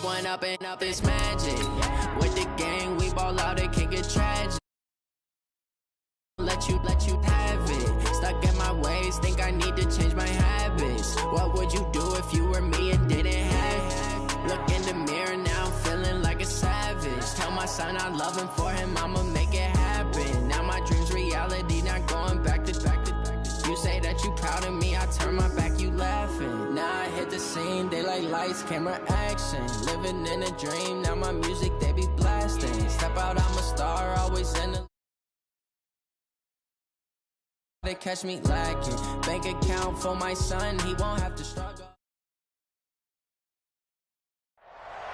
one up and up is magic. With the gang, we ball out, it can get tragic. Let you have it. Stuck in my ways, think I need to change my habits. What would you do if you were me and didn't have it? Look in the mirror now, I'm feeling like a savage. Tell my son I love him, for him I'ma make it happen. Now my dream's reality, not going back to. You say that you proud of me, I turn my back, you laughing. Now I hit the scene, they like lights, camera, action. Living in a dream, now my music they be blasting. Step out, I'm a star, always in the. They catch me lacking. Bank account for my son, he won't have to struggle.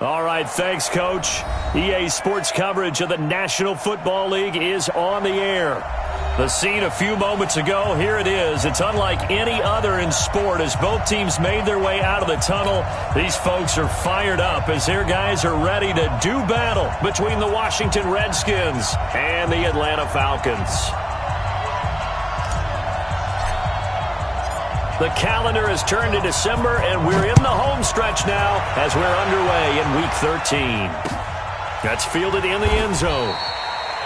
All right, thanks, Coach. EA Sports coverage of the National Football League is on the air. The scene a few moments ago, here it is. It's unlike any other in sport as both teams made their way out of the tunnel. These folks are fired up as their guys are ready to do battle between the Washington Redskins and the Atlanta Falcons. The calendar has turned to December, and we're in the home stretch now as we're underway in Week 13. That's fielded in the end zone.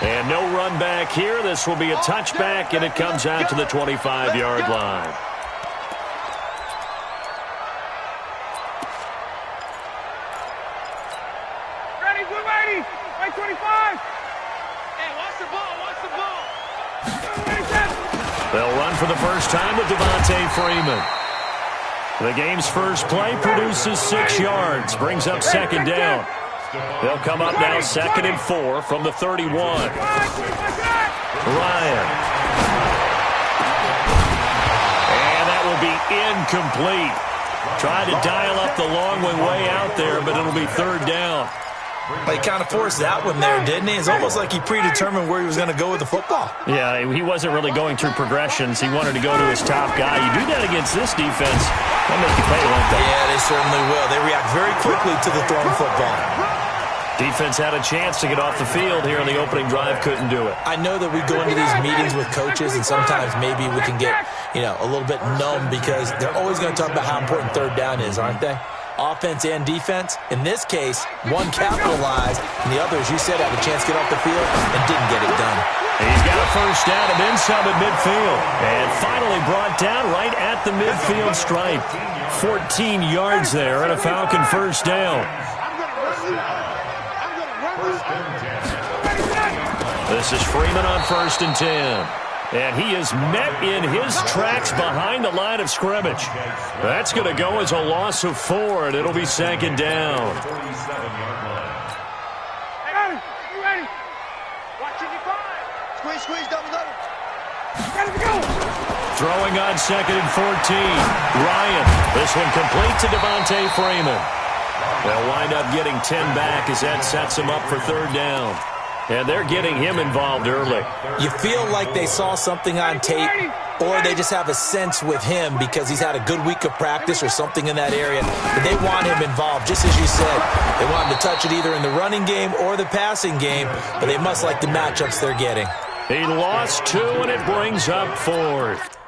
And no run back here. This will be a touchback, and it comes out to the 25-yard line. Ready, blue 80, right 25. Hey, watch the ball, watch the ball. They'll run for the first time with Devontae Freeman. The game's first play produces 6 yards, brings up second down. They'll come up now 2nd and 4 from the 31. Ryan. And that will be incomplete. Tried to dial up the long way out there, but it'll be 3rd down. He kind of forced that one there, didn't he? It's almost like he predetermined where he was going to go with the football. Yeah, he wasn't really going through progressions. He wanted to go to his top guy. You do that against this defense, they'll make you pay like that. Yeah, they certainly will. They react very quickly to the thrown football. Defense had a chance to get off the field here in the opening drive, couldn't do it. I know that we go into these meetings with coaches, and sometimes maybe we can get, a little bit numb because they're always going to talk about how important 3rd down is, aren't they? Offense and defense. In this case, one capitalized, and the other, as you said, had a chance to get off the field and didn't get it done. He's got a first down and then some at midfield. And finally brought down right at the midfield stripe. 14 yards there and a Falcon first down. This is Freeman on 1st and 10. And he is met in his tracks behind the line of scrimmage. That's going to go as a loss of 4, and it'll be 2nd down. Hey, you ready? Watching your 5. Squeeze, double. Ready to go. Throwing on 2nd and 14. Ryan. This one complete to Devontae Freeman. They'll wind up getting 10 back as that sets him up for 3rd down. And they're getting him involved early. You feel like they saw something on tape, or they just have a sense with him because he's had a good week of practice or something in that area. But they want him involved, just as you said. They want him to touch it either in the running game or the passing game, but they must like the matchups they're getting. He lost 2, and it brings up 4th.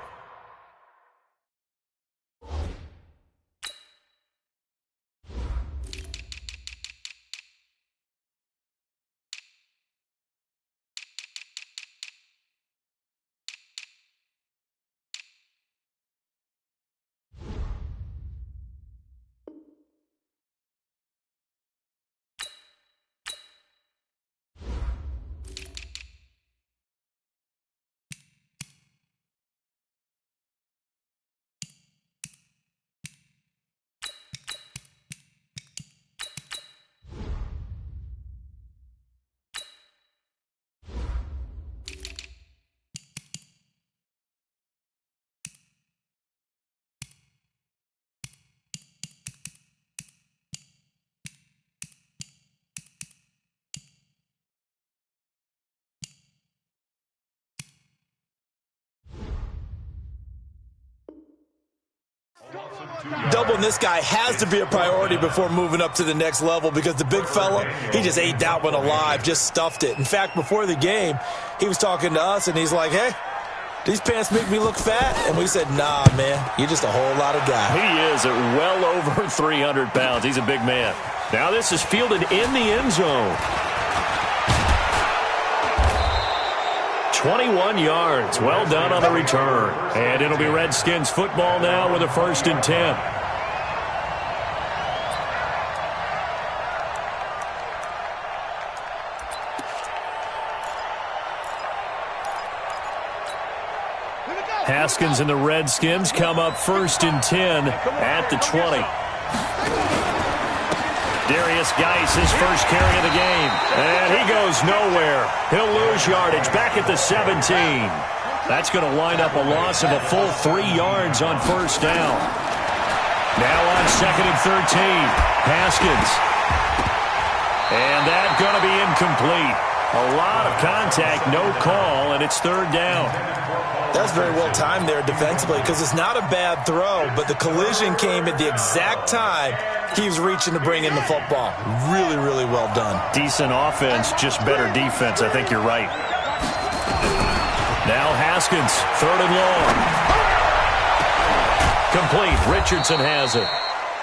Doubling this guy has to be a priority before moving up to the next level because the big fella, he just ate that one alive, just stuffed it. In fact, before the game, he was talking to us, and he's like, hey, these pants make me look fat. And we said, nah, man, you're just a whole lot of guy. He is at well over 300 pounds. He's a big man. Now this is fielded in the end zone. 21 yards. Well done on the return. And it'll be Redskins football now with a 1st and 10. Haskins and the Redskins come up 1st and 10 at the 20. Darius Geis, his first carry of the game. And he goes nowhere. He'll lose yardage back at the 17. That's going to wind up a loss of a full 3 yards on 1st down. Now on 2nd and 13. Haskins. And that's going to be incomplete. A lot of contact, no call, and it's 3rd down. That's very well timed there defensively because it's not a bad throw, but the collision came at the exact time he was reaching to bring in the football. Really, really well done. Decent offense, just better defense. I think you're right. Now Haskins, 3rd and long. Complete. Richardson has it.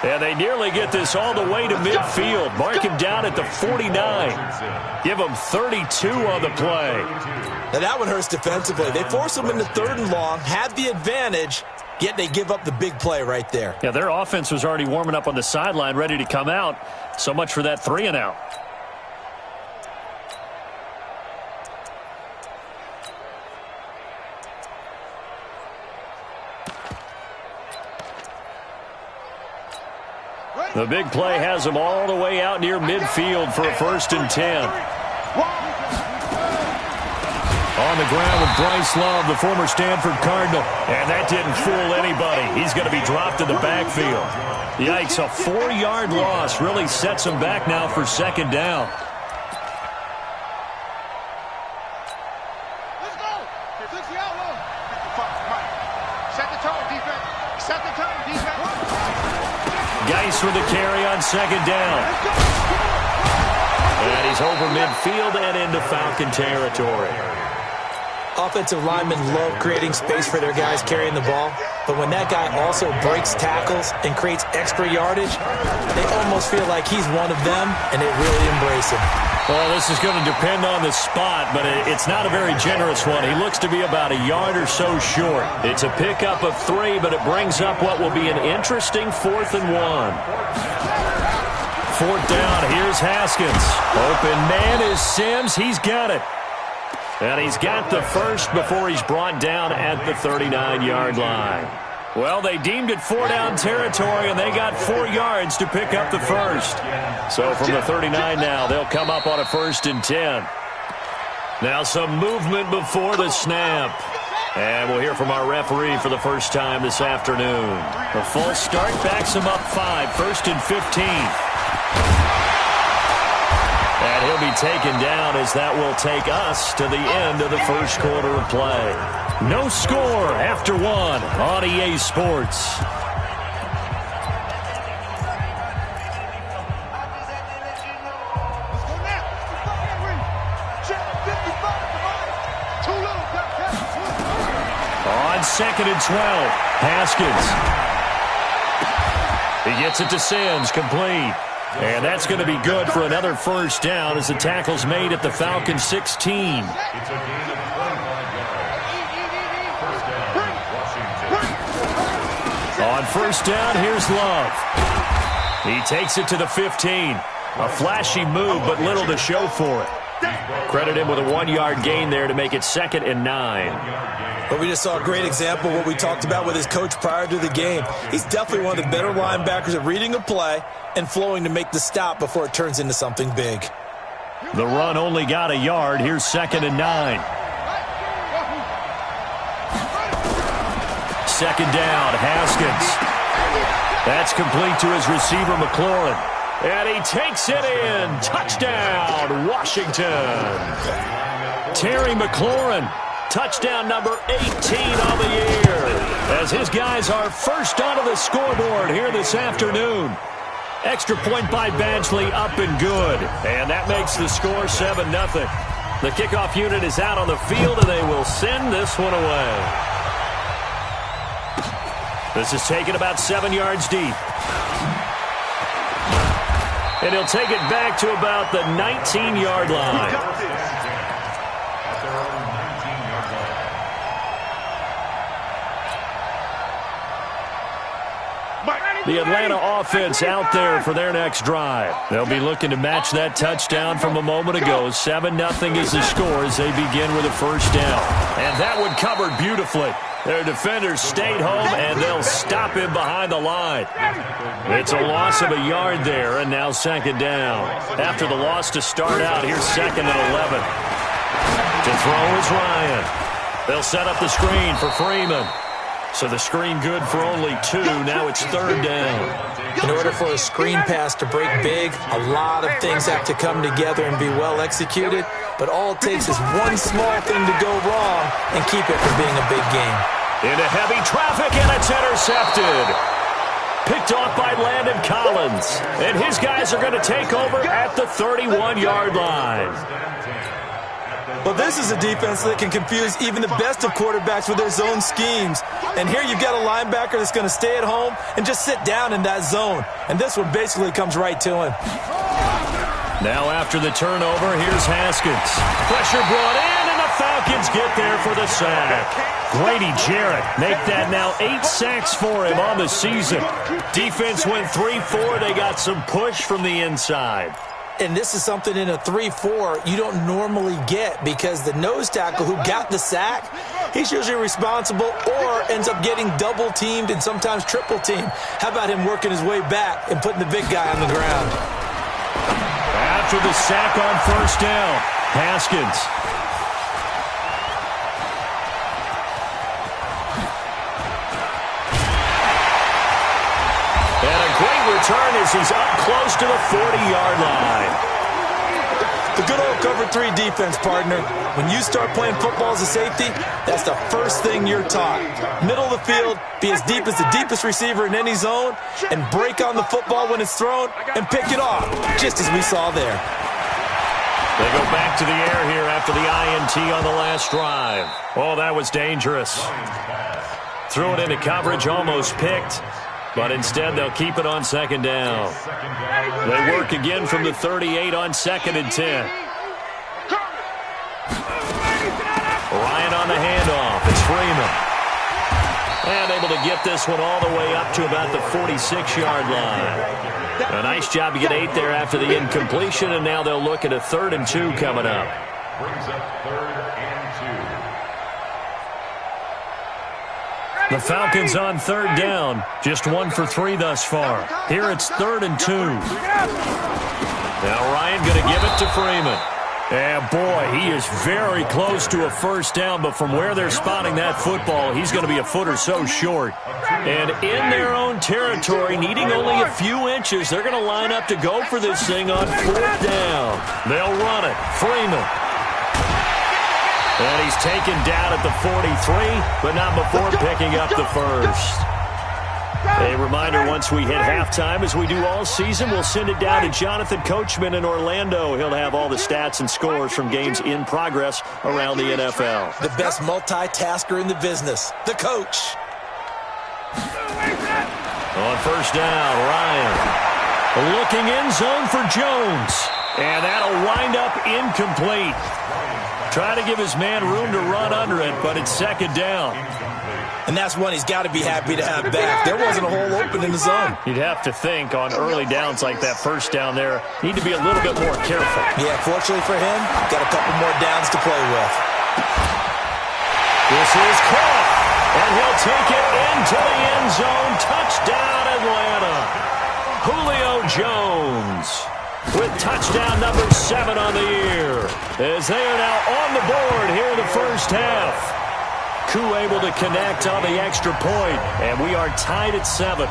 And they nearly get this all the way to midfield. Mark him down at the 49. Give him 32 on the play. Now that one hurts defensively. They force him into 3rd and long, had the advantage, yet they give up the big play right there. Yeah, their offense was already warming up on the sideline, ready to come out. So much for that 3 and out. The big play has them all the way out near midfield for a 1st and 10. On the ground with Bryce Love, the former Stanford Cardinal. And that didn't fool anybody. He's going to be dropped in the backfield. Yikes, a 4-yard loss really sets him back now for 2nd down. Let's go. Fix the outlaw. Set the tone, defense. Set the tone, defense. Geis with the carry on 2nd down. And he's over midfield and into Falcon territory. Offensive linemen love creating space for their guys carrying the ball, but when that guy also breaks tackles and creates extra yardage, they almost feel like he's one of them, and they really embrace him. Well, this is going to depend on the spot, but it's not a very generous one. He looks to be about a yard or so short. It's a pickup of 3, but it brings up what will be an interesting 4th and 1. 4th down, here's Haskins. Open man is Sims. He's got it. And he's got the first before he's brought down at the 39-yard line. Well, they deemed it 4-down territory, and they got 4 yards to pick up the first. So from the 39 now, they'll come up on a 1st and 10. Now some movement before the snap. And we'll hear from our referee for the first time this afternoon. The false start backs him up 5, 1st and 15. And he'll be taken down as that will take us to the end of the first quarter of play. No score after 1 on EA Sports. On 2nd and 12, Haskins. He gets it to Sims, complete. And that's going to be good for another 1st down as the tackle's made at the Falcon 16. On 1st down, here's Love. He takes it to the 15. A flashy move, but little to show for it. Credit him with a 1-yard gain there to make it 2nd and 9. But we just saw a great example of what we talked about with his coach prior to the game. He's definitely one of the better linebackers at reading a play and flowing to make the stop before it turns into something big. The run only got a yard. Here's 2nd and 9. 2nd down, Haskins. That's complete to his receiver, McLaurin. And he takes it in. Touchdown, Washington. Terry McLaurin. Touchdown number 18 on the year. As his guys are first onto the scoreboard here this afternoon. Extra point by Badgley, up and good. And that makes the score 7-0. The kickoff unit is out on the field, and they will send this one away. This is taken about 7 yards deep. And he'll take it back to about the 19-yard line. The Atlanta offense out there for their next drive. They'll be looking to match that touchdown from a moment ago. 7-0 is the score as they begin with a first down. And that one covered beautifully. Their defenders stayed home, and they'll stop him behind the line. It's a loss of a yard there, and now second down. After the loss to start out, here's 2nd and 11. To throw is Ryan. They'll set up the screen for Freeman. So the screen good for only 2. Now it's 3rd down. In order for a screen pass to break big, a lot of things have to come together and be well executed. But all it takes is one small thing to go wrong and keep it from being a big game. Into heavy traffic, and it's intercepted. Picked off by Landon Collins. And his guys are going to take over at the 31-yard line. Well, this is a defense that can confuse even the best of quarterbacks with their zone schemes. And here you've got a linebacker that's going to stay at home and just sit down in that zone. And this one basically comes right to him. Now after the turnover, here's Haskins. Pressure brought in, and the Falcons get there for the sack. Grady Jarrett make that now 8 sacks for him on the season. Defense went 3-4. They got some push from the inside. And this is something in a 3-4 you don't normally get because the nose tackle who got the sack, he's usually responsible or ends up getting double-teamed and sometimes triple-teamed. How about him working his way back and putting the big guy on the ground? After the sack on first down, Haskins. And a great return as he's up close to the 40-yard line. The good old cover 3 defense, partner. When you start playing football as a safety, that's the first thing you're taught. Middle of the field, be as deep as the deepest receiver in any zone, and break on the football when it's thrown and pick it off, just as we saw there. They go back to the air here after the INT on the last drive. Oh, that was dangerous. Threw it into coverage, almost picked. But instead, they'll keep it on second down. They work again from the 38 on 2nd and 10. Ryan on the handoff. It's Freeman. And able to get this one all the way up to about the 46-yard line. A nice job to get 8 there after the incompletion, and now they'll look at a 3rd and 2 coming up. Brings up 3rd and 2. The Falcons on 3rd down. Just 1 for 3 thus far. Here it's 3rd and 2. Now Ryan going to give it to Freeman. And boy, he is very close to a first down, but from where they're spotting that football, he's going to be a foot or so short. And in their own territory, needing only a few inches, they're going to line up to go for this thing on 4th down. They'll run it. Freeman. And he's taken down at the 43, but not before picking up the first. A reminder, once we hit halftime, as we do all season, we'll send it down to Jonathan Coachman in Orlando. He'll have all the stats and scores from games in progress around the NFL. The best multitasker in the business, the coach. On first down, Ryan. Looking in zone for Jones. And that'll wind up incomplete. Trying to give his man room to run under it, but it's second down. And that's one he's got to be happy to have back. There wasn't a hole open in the zone. You'd have to think on early downs like that first down there, need to be a little bit more careful. Yeah, fortunately for him, got a couple more downs to play with. This is caught, and he'll take it into the end zone. Touchdown, Atlanta. Julio Jones with touchdown number 7 on the year, as they are now on the board here in the first half. Koo able to connect on the extra point, and we are tied at 7.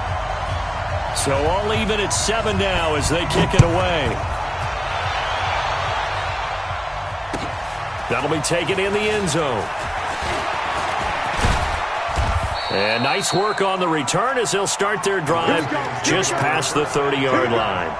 So all even at 7 now as they kick it away. That'll be taken in the end zone. And nice work on the return as they'll start their drive just past the 30-yard line.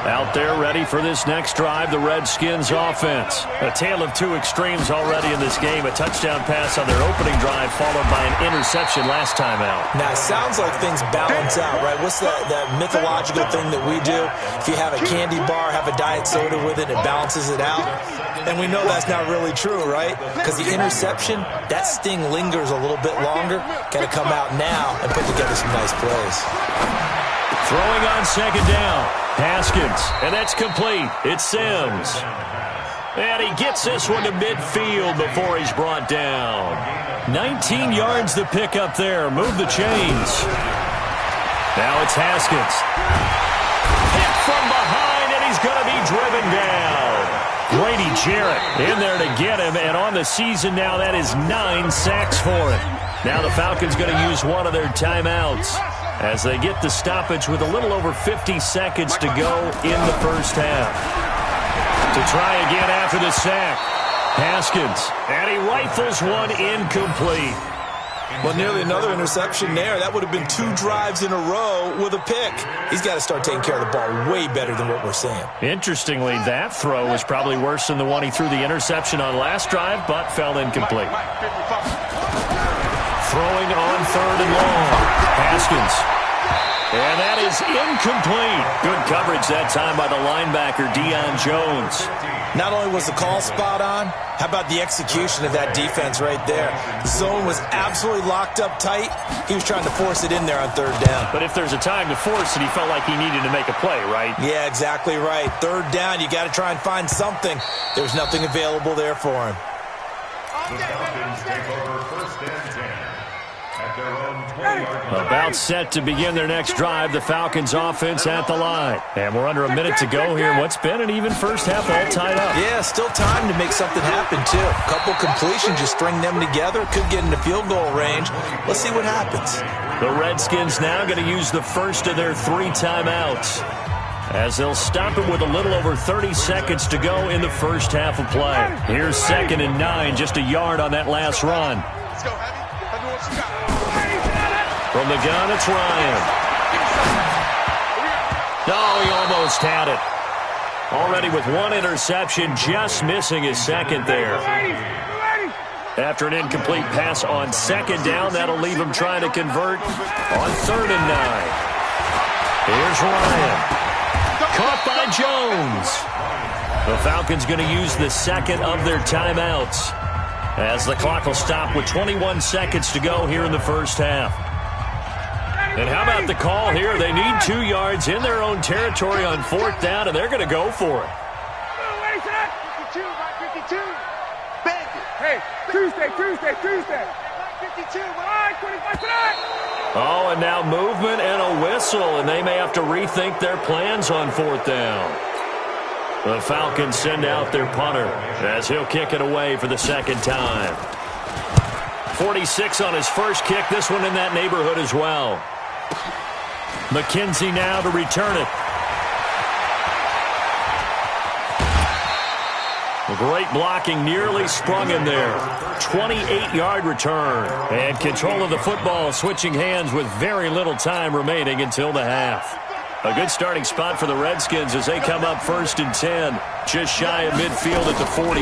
Out there ready for this next drive, the Redskins offense. A tale of two extremes already in this game. A touchdown pass on their opening drive followed by an interception last time out. Now, it sounds like things balance out, right? What's that mythological thing that we do? If you have a candy bar, have a diet soda with it, it balances it out. And we know that's not really true, right? Because the interception, that sting lingers a little bit longer. Got to come out now and put together some nice plays. Throwing on second down. Haskins, and that's complete. It's Sims. And he gets this one to midfield before he's brought down. 19 yards to pick up there. Move the chains. Now it's Haskins. Hit from behind, and he's going to be driven down. Grady Jarrett in there to get him, and on the season now, that is 9 sacks for him. Now the Falcons going to use one of their timeouts as they get the stoppage with a little over 50 seconds to go in the first half. To try again after the sack, Haskins, and he rifles one incomplete. Well, nearly another interception there. That would have been 2 drives in a row with a pick. He's got to start taking care of the ball way better than what we're seeing. Interestingly, that throw was probably worse than the one he threw the interception on last drive, but fell incomplete. Throwing on third and long. Haskins. And that is incomplete. Good coverage that time by the linebacker, Deion Jones. Not only was the call spot on, how about the execution of that defense right there? The zone was absolutely locked up tight. He was trying to force it in there on third down. But if there's a time to force it, he felt like he needed to make a play, right? Yeah, exactly right. Third down, you got to try and find something. There's nothing available there for him. The Falcons take over first and 10 at their own 20-yard line. About set to begin their next drive, the Falcons offense at the line. And we're under a minute to go here in what's been an even first half all tied up. Yeah, still time to make something happen, too. A couple completions, just string them together. Could get into field goal range. Let's see what happens. The Redskins now going to use the first of their 3 timeouts, as they'll stop it with a little over 30 seconds to go in the first half of play. Here's 2nd and 9, just a yard on that last run. Let's go, Heavy. Tell me what you got. From the gun, it's Ryan. Oh, he almost had it. Already with 1 interception, just missing his 2nd there. After an incomplete pass on 2nd down, that'll leave him trying to convert on 3rd and 9. Here's Ryan. Caught by Jones. The Falcons going to use the 2nd of their timeouts, as the clock will stop with 21 seconds to go here in the first half. And how about the call here? They need 2 yards in their own territory on 4th down, and they're going to go for it. 52, 52. Bang it. Hey, Tuesday. 52, 25 tonight. Oh, and now movement and a whistle, and they may have to rethink their plans on 4th down. The Falcons send out their punter as he'll kick it away for the 2nd time. 46 on his first kick, this one in that neighborhood as well. McKenzie now to return it. Great blocking, nearly sprung in there. 28-yard return. And control of the football switching hands with very little time remaining until the half. A good starting spot for the Redskins as they come up 1st and 10. Just shy of midfield at the 48.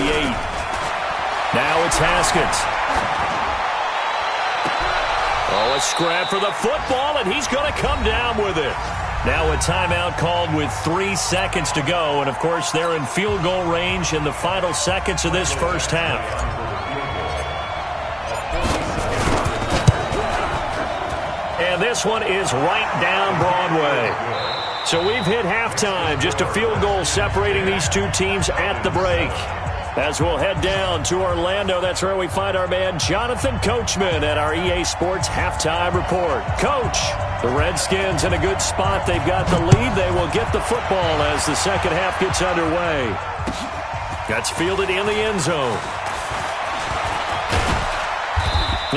Now it's Haskins. Oh, a scrap for the football, and he's going to come down with it. Now a timeout called with 3 seconds to go, and of course they're in field goal range in the final seconds of this first half. And this one is right down Broadway. So we've hit halftime, just a field goal separating these two teams at the break. As we'll head down to Orlando, that's where we find our man Jonathan Coachman at our EA Sports Halftime Report. Coach, the Redskins in a good spot. They've got the lead. They will get the football as the second half gets underway. That's fielded in the end zone.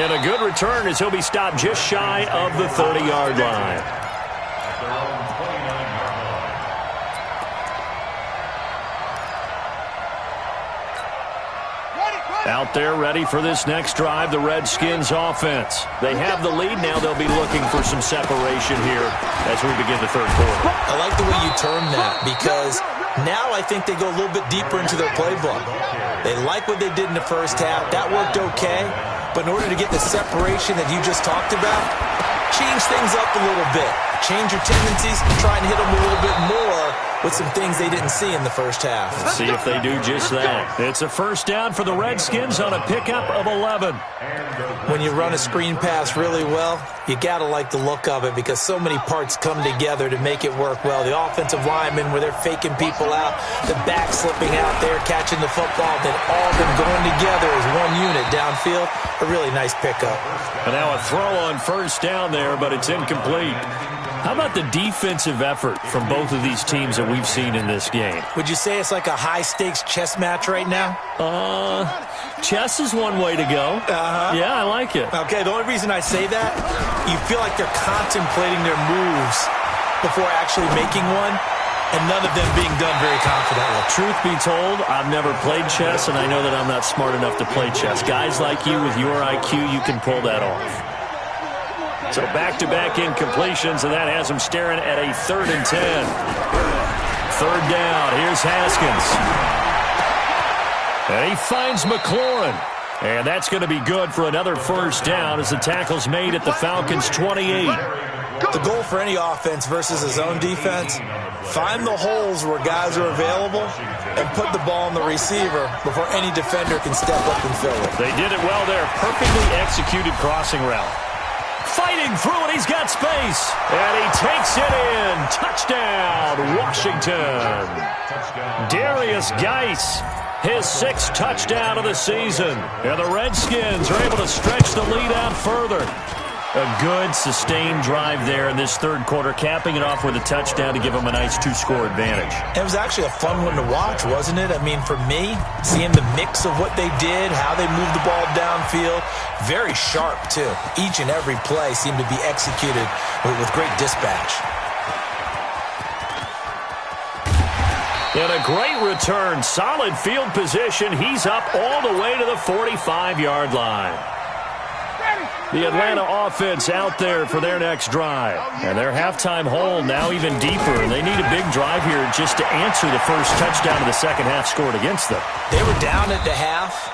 And a good return as he'll be stopped just shy of the 30-yard line. Ready, Out there ready for this next drive, the Redskins offense. They have the lead now. They'll be looking for some separation here as we begin the third quarter. I like the way you term that because now I think they go a little bit deeper into their playbook. They like what they did in the first half. That worked okay. But in order to get the separation that you just talked about, change things up a little bit. Change your tendencies, try and hit them a little bit more with some things they didn't see in the first half. Let's see if they do just that. It's a first down for the Redskins on a pickup of 11. When you run a screen pass really well, you got to like the look of it because so many parts come together to make it work well. The offensive linemen, where they're faking people out, the back slipping out there, catching the football, then all of them going together as one unit downfield. A really nice pickup. And now a throw on first down there, but it's incomplete. How about the defensive effort from both of these teams that we've seen in this game? Would you say it's like a high-stakes chess match right now? Chess is one way to go. Yeah, I like it. Okay, the only reason I say that, you feel like they're contemplating their moves before actually making one, and none of them being done very confidently. Truth be told, I've never played chess, and I know that I'm not smart enough to play chess. Guys like you with your IQ, you can pull that off. So back-to-back incompletions, and that has them staring at a 3rd and 10. Third down. Here's Haskins. And he finds McLaurin. And that's going to be good for another first down as the tackle's made at the Falcons' 28. The goal for any offense versus a zone defense, find the holes where guys are available and put the ball on the receiver before any defender can step up and fill it. They did it well there. Perfectly executed crossing route. Fighting through it, he's got space. And he takes it in. Touchdown, Washington. Darius Geis, his 6th touchdown of the season. And the Redskins are able to stretch the lead out further. A good, sustained drive there in this third quarter, capping it off with a touchdown to give them a nice 2-score advantage. It was actually a fun one to watch, wasn't it? I mean, for me, seeing the mix of what they did, how they moved the ball downfield, very sharp, too. Each and every play seemed to be executed with great dispatch. And a great return, solid field position. He's up all the way to the 45-yard line. The Atlanta offense out there for their next drive. And their halftime hole now even deeper. And they need a big drive here just to answer the first touchdown of the second half scored against them. They were down at the half.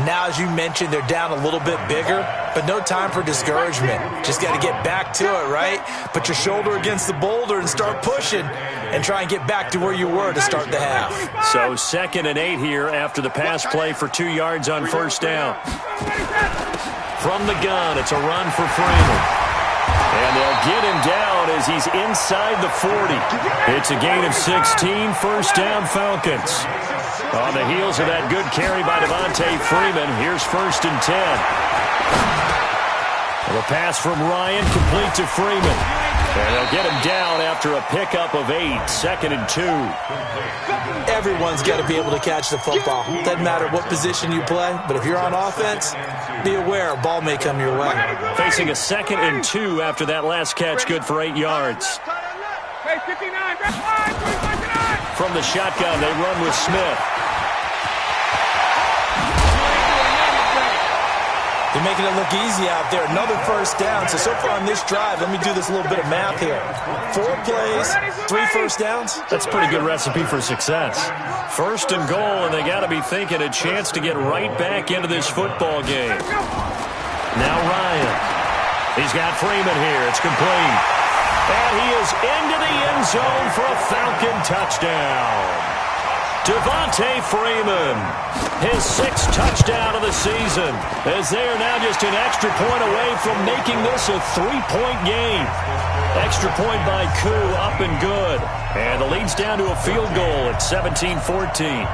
Now, as you mentioned, they're down a little bit bigger, but no time for discouragement. Just got to get back to it, right? Put your shoulder against the boulder and start pushing and try and get back to where you were to start the half. So 2nd and 8 here after the pass play for 2 yards on first down. From the gun, it's a run for Freeman. And they'll get him down as he's inside the 40. It's a gain of 16, first down Falcons. On the heels of that good carry by Devontae Freeman, here's 1st and 10. The pass from Ryan complete to Freeman. And they'll get him down after a pickup of 8, 2nd and 2. Everyone's got to be able to catch the football. Doesn't matter what position you play, but if you're on offense, be aware a ball may come your way. Facing a 2nd and 2 after that last catch, good for 8 yards. From the shotgun, they run with Smith. They're making it look easy out there. Another first down. So far on this drive, let me do this little bit of math here. 4 plays, 3 first downs. That's a pretty good recipe for success. 1st and goal, and they got to be thinking a chance to get right back into this football game. Now Ryan. He's got Freeman here. It's complete. And he is into the end zone for a Falcon touchdown. Devontae Freeman, his 6th touchdown of the season, as they are now just an extra point away from making this a 3-point game. Extra point by Koo, up and good. And the lead's down to a field goal at 17-14.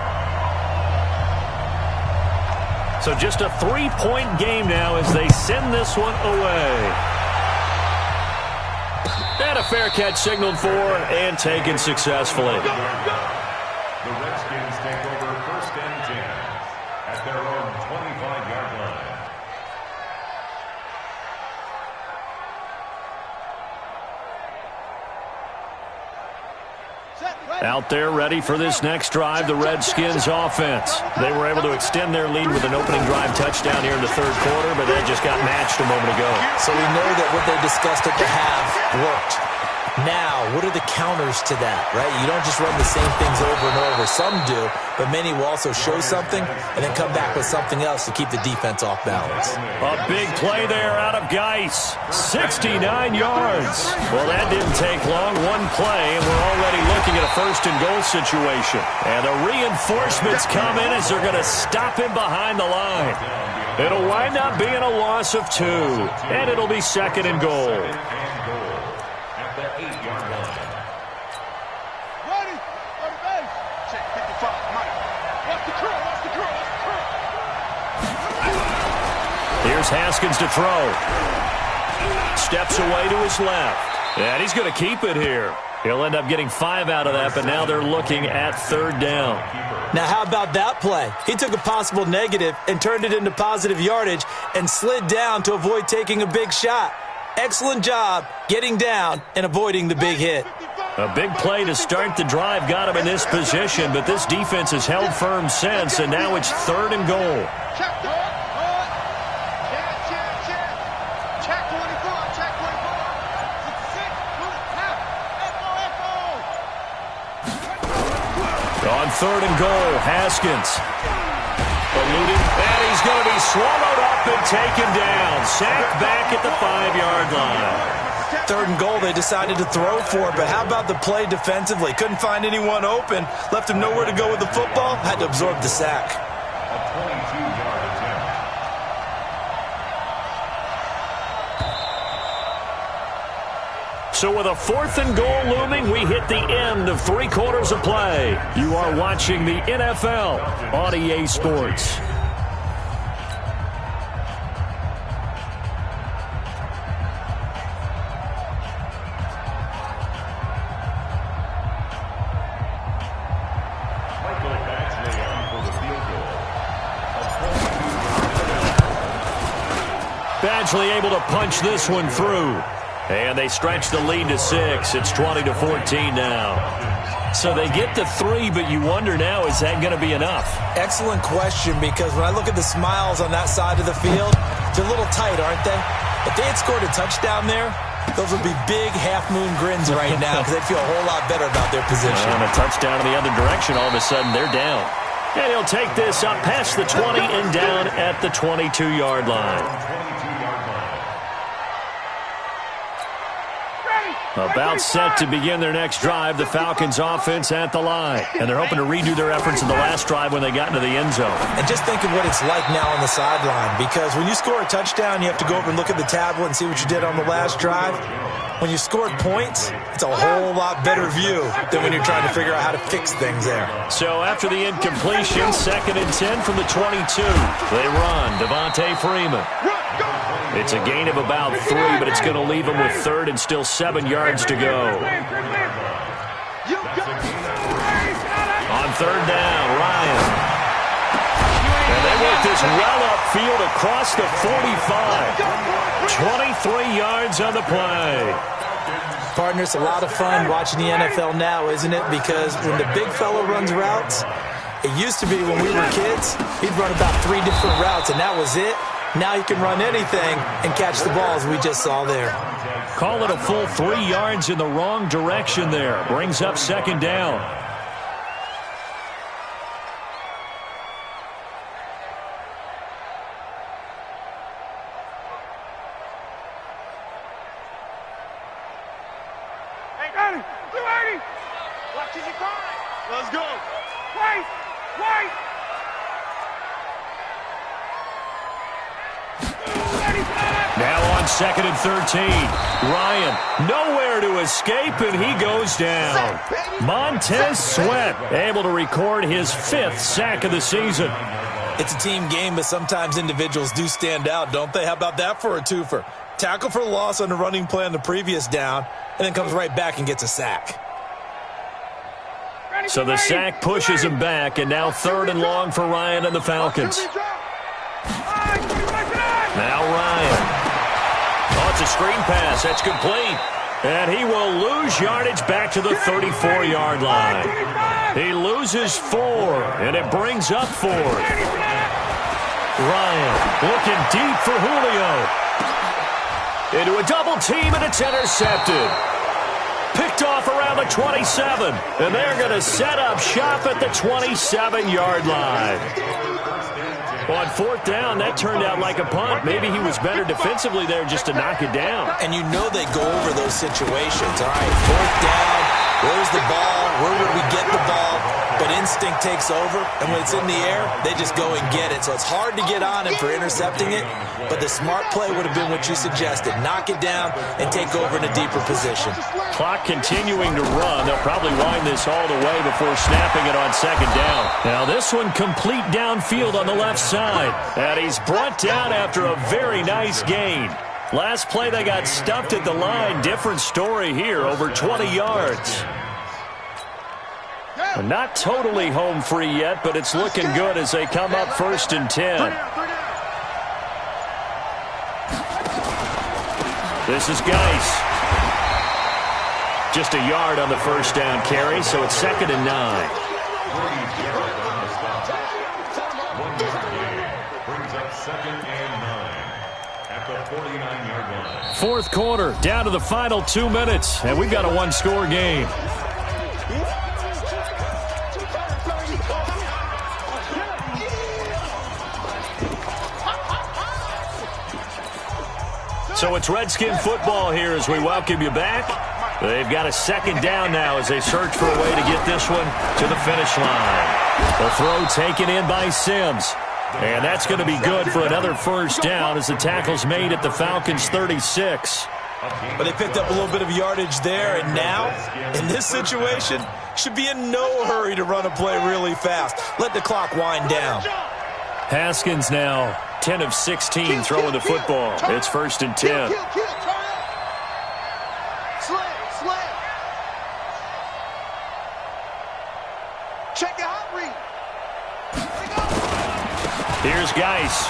So just a 3-point game now as they send this one away. And a fair catch signaled for and taken successfully. The Redskins take over 1st and 10 at their own 25-yard line. Out there ready for this next drive, the Redskins offense. They were able to extend their lead with an opening drive touchdown here in the third quarter, but that just got matched a moment ago. So we know that what they discussed at the half worked. Now, what are the counters to that, right? You don't just run the same things over and over. Some do, but many will also show something and then come back with something else to keep the defense off balance. A big play there out of Geis. 69 yards. Well, that didn't take long. One play, and we're already looking at a first-and-goal situation. And the reinforcements come in as they're going to stop him behind the line. It'll wind up being a loss of 2, and it'll be second and goal. Here's Haskins to throw. Steps away to his left. And he's going to keep it here. He'll end up getting 5 out of that, but now they're looking at third down. Now, how about that play? He took a possible negative and turned it into positive yardage and slid down to avoid taking a big shot. Excellent job getting down and avoiding the big hit. A big play to start the drive got him in this position, but this defense has held firm since, and now it's third and goal. On third and goal, Haskins. Eluding, and he's going to be swallowed up and taken down. Sacked back at the 5-yard line. Third and goal, they decided to throw for it, but how about the play defensively? Couldn't find anyone open, left him nowhere to go with the football, had to absorb the sack. A 22-yard attempt. So with a fourth and goal looming, we hit the end of 3 quarters of play. You are watching the NFL on EA Sports. Badgley able to punch this one through. And they stretch the lead to 6. It's 20-14 now. So they get to 3, but you wonder now, is that going to be enough? Excellent question, because when I look at the smiles on that side of the field, they're a little tight, aren't they? If they had scored a touchdown there, those would be big half-moon grins right now because they'd feel a whole lot better about their position. And a touchdown in the other direction, all of a sudden they're down. And he'll take this up past the 20 and down at the 22-yard line. About set to begin their next drive, the Falcons offense at the line. And they're hoping to redo their efforts in the last drive when they got into the end zone. And just think of what it's like now on the sideline, because when you score a touchdown, you have to go over and look at the tablet and see what you did on the last drive. When you scored points, it's a whole lot better view than when you're trying to figure out how to fix things there. So after the incompletion, 2nd and 10 from the 22. They run, Devontae Freeman. It's a gain of about 3, but it's going to leave them with 3rd and still 7 yards to go. On 3rd down, Ryan. And they work this well upfield across the 45. 23 yards on the play. Partner, it's a lot of fun watching the NFL now, isn't it? Because when the big fella runs routes, it used to be when we were kids, he'd run about 3 different routes, and that was it. Now you can run anything and catch the balls we just saw there. Call it a full 3 yards in the wrong direction there. Brings up 2nd down. Hey, 280. Watch as you find. Let's go. Wait. Now on 2nd and 13. Ryan nowhere to escape, and he goes down. Montez Sweat able to record his 5th sack of the season. It's a team game, but sometimes individuals do stand out, don't they? How about that for a twofer? Tackle for loss on the running play on the previous down, and then comes right back and gets a sack. So the sack pushes him back, and now 3rd and long for Ryan and the Falcons. Now Ryan. Oh, it's a screen pass. That's complete. And he will lose yardage back to the 34-yard line. He loses 4, and it brings up 4. Ryan looking deep for Julio. Into a double team, and it's intercepted. Picked off around the 27, and they're going to set up shop at the 27-yard line. On 4th down, that turned out like a punt. Maybe he was better defensively there just to knock it down. And you know they go over those situations. All right, 4th down, where's the ball? Where would we get the ball? But instinct takes over, and when it's in the air, they just go and get it. So it's hard to get on him for intercepting it, but the smart play would have been what you suggested. Knock it down and take over in a deeper position. Clock continuing to run. They'll probably wind this all the way before snapping it on 2nd down. Now this one complete downfield on the left side. And he's brought down after a very nice gain. Last play they got stuffed at the line. Different story here, over 20 yards. Not totally home free yet, but it's looking good as they come up 1st and 10. This is Geis. Just a yard on the 1st down carry, so it's 2nd and 9. Brings up 2nd and 9 at the 49-yard line. 4th quarter, down to the final 2 minutes, and we've got a one-score game. So it's Redskin football here as we welcome you back. They've got a 2nd down now as they search for a way to get this one to the finish line. The throw taken in by Sims. And that's going to be good for another 1st down as the tackle's made at the Falcons' 36. But they picked up a little bit of yardage there, and now, in this situation, should be in no hurry to run a play really fast. Let the clock wind down. Haskins now 10 of 16 throwing the football. It's 1st and 10. Check it out, read. Here's Geis.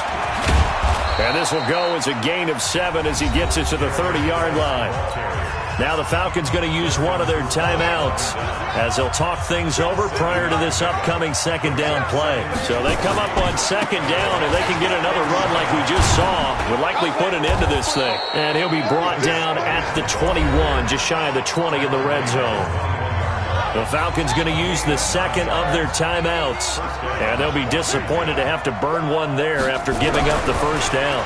And this will go as a gain of 7 as he gets it to the 30-yard line. Now the Falcons going to use one of their timeouts as they'll talk things over prior to this upcoming 2nd down play. So they come up on 2nd down, and they can get another run like we just saw. Would likely put an end to this thing. And he'll be brought down at the 21, just shy of the 20 in the red zone. The Falcons going to use the 2nd of their timeouts, and they'll be disappointed to have to burn one there after giving up the 1st down.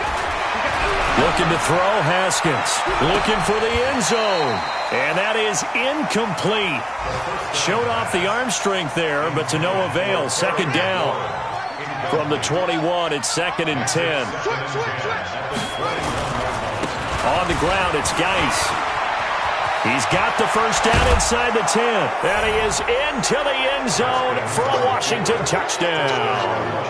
Looking to throw, Haskins. Looking for the end zone. And that is incomplete. Showed off the arm strength there, but to no avail. 2nd down. From the 21, it's 2nd and 10. On the ground, it's Geis. He's got the 1st down inside the 10. And he is into the end zone for a Washington touchdown.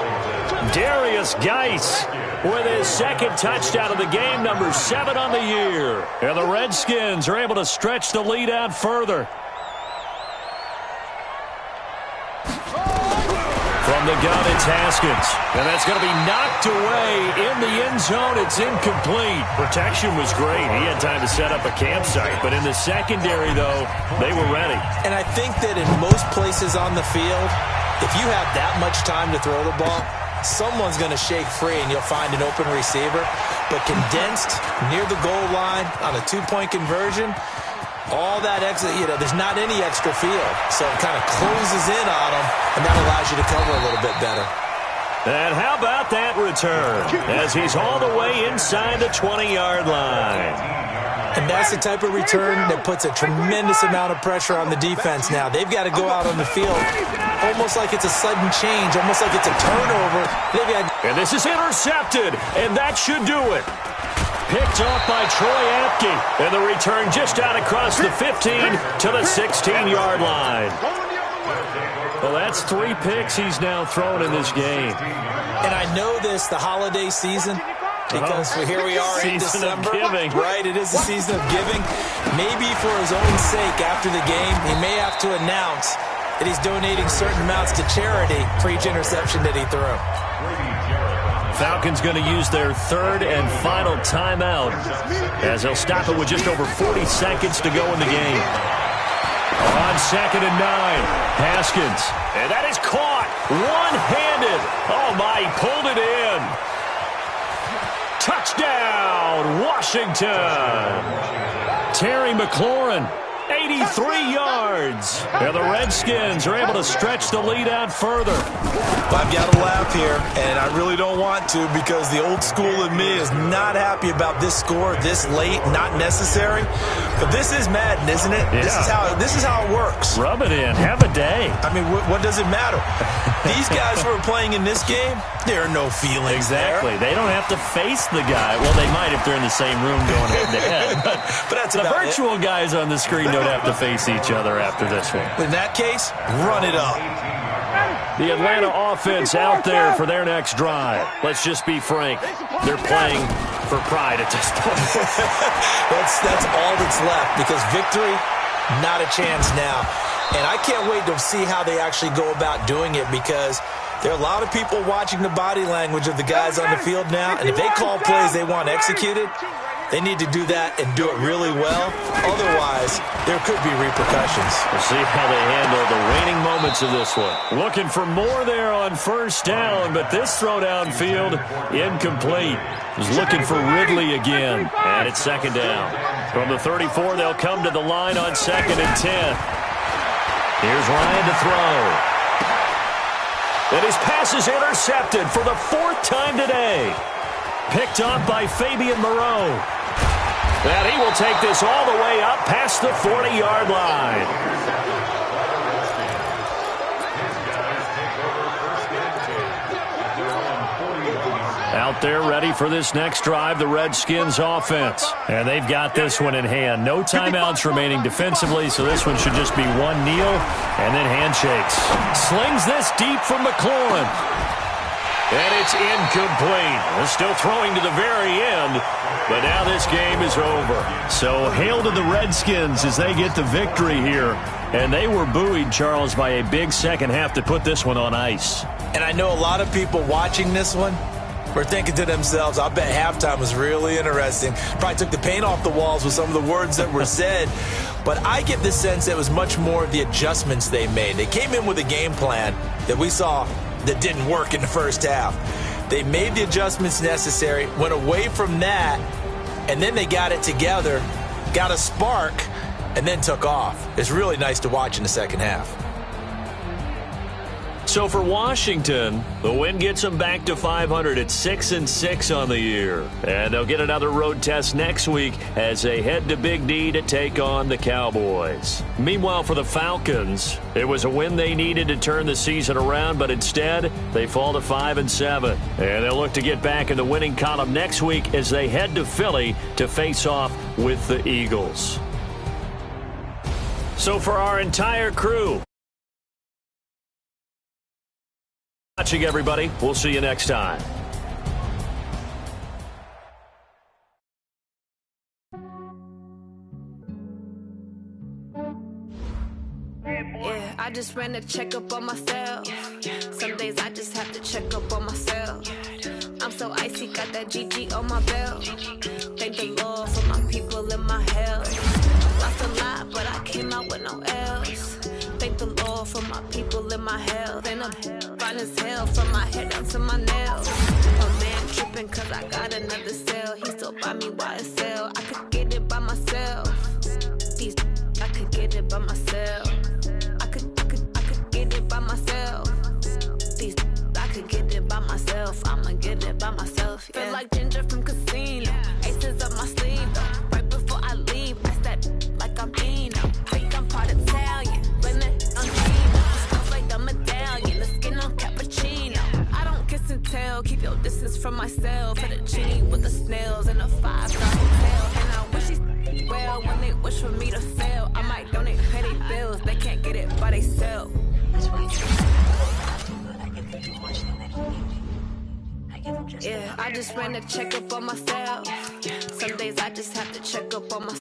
Darius Geis with his 2nd touchdown of the game, number 7 on the year. And the Redskins are able to stretch the lead out further. From the gun, it's Haskins. And that's going to be knocked away in the end zone. It's incomplete. Protection was great. He had time to set up a campsite. But in the secondary, though, they were ready. And I think that in most places on the field, if you have that much time to throw the ball, someone's going to shake free and you'll find an open receiver. But condensed near the goal line on a 2-point conversion, all that extra, there's not any extra field. So it kind of closes in on them, and that allows you to cover a little bit better. And how about that return as he's all the way inside the 20-yard line. And that's the type of return that puts a tremendous amount of pressure on the defense now. They've got to go out on the field almost like it's a sudden change, almost like it's a turnover. And this is intercepted, and that should do it. Picked off by Troy Apke, and the return just out across the 15 to the 16-yard line. Well, that's 3 picks he's now thrown in this game. And I know this, the holiday season, because here we are in December. Giving. Right, it is the season of giving. Maybe for his own sake after the game, he may have to announce that he's donating certain amounts to charity for each interception that he threw. Falcons going to use their third and final timeout as they'll stop it with just over 40 seconds to go in the game. On 2nd and 9, Haskins. And that is caught one-handed. Oh, my, he pulled it in. Touchdown, Washington. Terry McLaurin, 83 yards. And the Redskins are able to stretch the lead out further. I've got to laugh here, and I really don't want to because the old school in me is not happy about this score this late, not necessary. But this is Madden, isn't it? Yeah. This is how it works. Rub it in. Have a day. I mean, what does it matter? These guys who are playing in this game, there are no feelings Exactly. there. They don't have to face the guy. Well, they might if they're in the same room going head-to-head. But that's the about virtual guys on the screen don't have to face each other after this one. In that case, run it up. The Atlanta offense out there for their next drive. Let's just be frank. They're playing for pride at this point. That's all that's left because victory, not a chance now. And I can't wait to see how they actually go about doing it because there are a lot of people watching the body language of the guys on the field now. And if they call plays they want executed, they need to do that and do it really well. Otherwise, there could be repercussions. We'll see how they handle the waning moments of this one. Looking for more there on first down, but this throw downfield, incomplete. He's looking for Ridley again, and it's 2nd down. From the 34, they'll come to the line on 2nd and 10. Here's Ryan to throw. And his pass is intercepted for the 4th time today. Picked up by Fabian Moreau. And he will take this all the way up past the 40-yard line. Out there ready for this next drive, the Redskins offense. And they've got this one in hand. No timeouts remaining defensively, so this one should just be one kneel and then handshakes. Slings this deep from McLaurin. And it's incomplete. They're still throwing to the very end, but now this game is over. So hail to the Redskins as they get the victory here. And they were buoyed, Charles, by a big second half to put this one on ice. And I know a lot of people watching this one were thinking to themselves, I bet halftime was really interesting. Probably took the paint off the walls with some of the words that were said. But I get the sense that it was much more the adjustments they made. They came in with a game plan that we saw that didn't work in the first half. They made the adjustments necessary, went away from that, and then they got it together, got a spark, and then took off. It's really nice to watch in the second half. So for Washington, the win gets them back to 500 at 6-6 on the year. And they'll get another road test next week as they head to Big D to take on the Cowboys. Meanwhile, for the Falcons, it was a win they needed to turn the season around, but instead they fall to 5-7. And they'll look to get back in the winning column next week as they head to Philly to face off with the Eagles. So for our entire crew, watching, everybody. We'll see you next time. Yeah, I just ran a checkup on myself. Some days I just have to check up on myself. I'm so icy, got that GG on my belt. Thank the Lord for my people in my health. Lost a lot, but I came out with no L's. Thank the Lord for my people in my health. And I'm fine as hell from my head down to my nails. A man tripping cause I got another cell. He still buy me YSL. I could get it by myself. These I could get it by myself. I could get it by myself. These I could get it by myself. I'ma get it by myself. Yeah. Feel like Ginger from Casino. Aces up my sleeve though. Right before I leave, that's that like I'm Dino. Think I'm part Italian. Blame it on Gino. Smells like the medallion. The skin on cappuccino. I don't kiss and tell. Keep your distance from myself. Fettuccine with the snails in a 5-star hotel. And I wish these well when they wish for me to fail. I might donate petty bills. They can't get it by themselves. Yeah, I just ran a checkup on myself. Some days I just have to check up on myself.